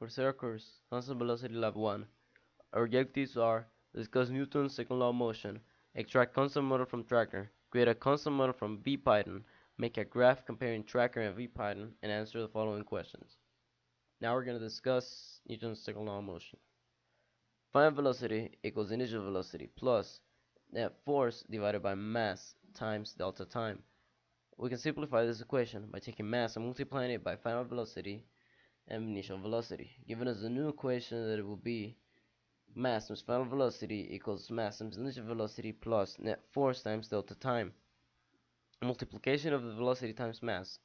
Coursera course, Constant Velocity Lab 1. Our objectives are discuss Newton's second law of motion, extract constant model from tracker, create a constant model from VPython, make a graph comparing tracker and VPython, and answer the following questions. Now we're going to discuss Newton's second law of motion. Final velocity equals initial velocity plus net force divided by mass times delta time. We can simplify this equation by taking mass and multiplying it by final velocity and initial velocity, giving us a new equation that it will be mass times final velocity equals mass times initial velocity plus net force times delta time. Multiplication of the velocity times mass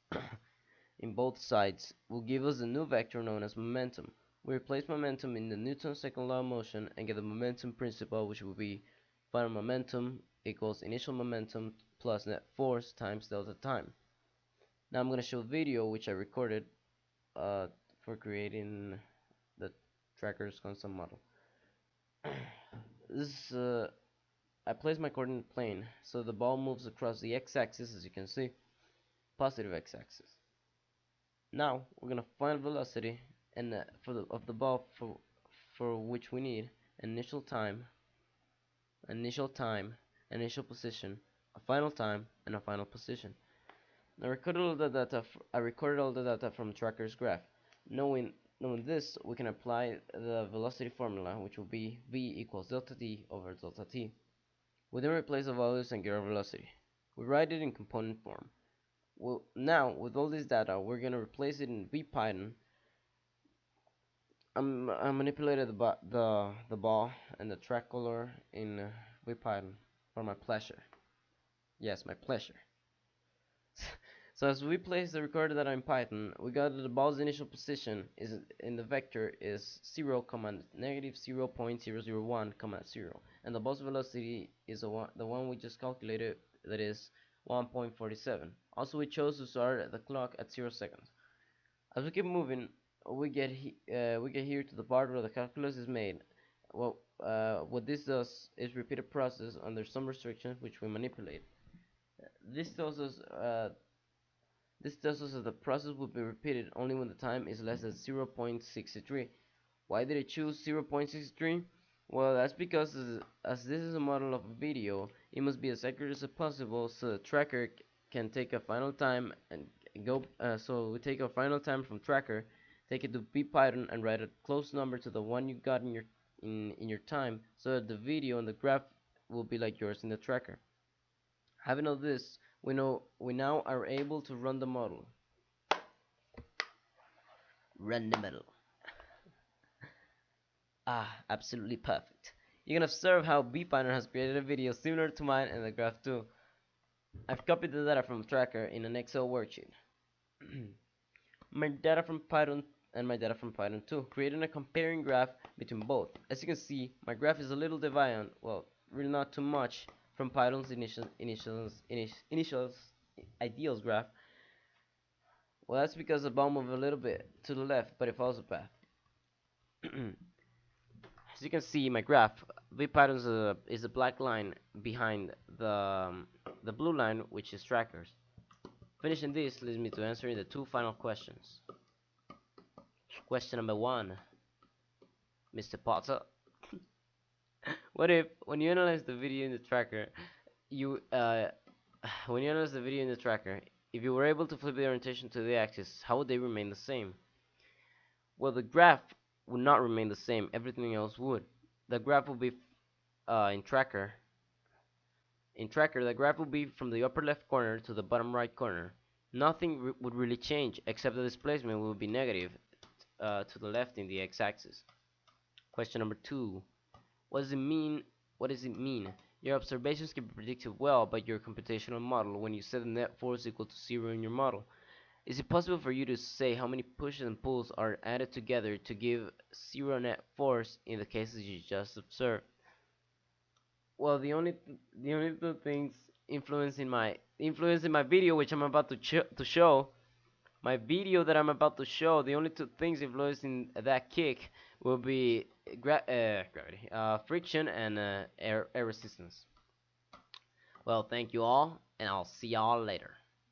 in both sides will give us a new vector known as momentum. We replace momentum in the Newton's second law of motion and get the momentum principle, which will be final momentum equals initial momentum plus net force times delta time. Now I'm going to show a video which I recorded for creating the tracker's constant model. This I place my coordinate plane so the ball moves across the x-axis, as you can see, positive x-axis. Now we're gonna find velocity and of the ball for which we need initial time, initial position, a final time, and a final position. Now I recorded all the data from tracker's graph. Knowing this, we can apply the velocity formula, which will be v equals delta t over delta t. We then replace the values and get our velocity. We write it in component form. Well, now with all this data, we're gonna replace it in VPython. I manipulated the ball and the track color in VPython for my pleasure. Yes, my pleasure. So as we place the recorded data in Python, we got that the ball's initial position is in the vector is 0, negative 0.001, 0, and the ball's velocity is the one we just calculated, that is 1.47. Also, we chose to start the clock at 0 seconds. As we keep moving, we get here to the part where the calculus is made. Well, what this does is repeat a process under some restrictions which we manipulate. This tells us that the process will be repeated only when the time is less than 0.63. Why did I choose 0.63? Well, that's because as this is a model of a video, it must be as accurate as possible so the tracker can take a final time and go. So we take a final time from tracker, take it to VPython, and write a close number to the one you got in your time, so that the video and the graph will be like yours in the tracker. Having all this, we now are able to run the model. Run the model. Absolutely perfect. You can observe how VPython has created a video similar to mine and the graph too. I've copied the data from tracker in an Excel worksheet. My data from Python and my data from Python too, creating a comparing graph between both. As you can see, my graph is a little deviant, well, really not too much, from Python's initials ideals graph. Well, that's because the ball moved a little bit to the left, but it follows the path. As you can see, my graph, VPython is a black line behind the blue line, which is trackers. Finishing this leads me to answering the two final questions. Question number 1, Mr. Potter. What if, when you analyze the video in the tracker, if you were able to flip the orientation to the axis, how would they remain the same? Well, the graph would not remain the same. Everything else would. The graph will be in tracker. In tracker, the graph will be from the upper left corner to the bottom right corner. Nothing would really change, except the displacement will be negative to the left in the x-axis. Question number 2. What does it mean? What does it mean? Your observations can be predicted well by your computational model when you set the net force equal to 0 in your model. Is it possible for you to say how many pushes and pulls are added together to give 0 net force in the cases you just observed? Well, the only two things influencing my video, which I'm about to show, my video that I'm about to show, the only two things influencing that kick will be gravity, friction, and air resistance. Well, thank you all, and I'll see y'all later.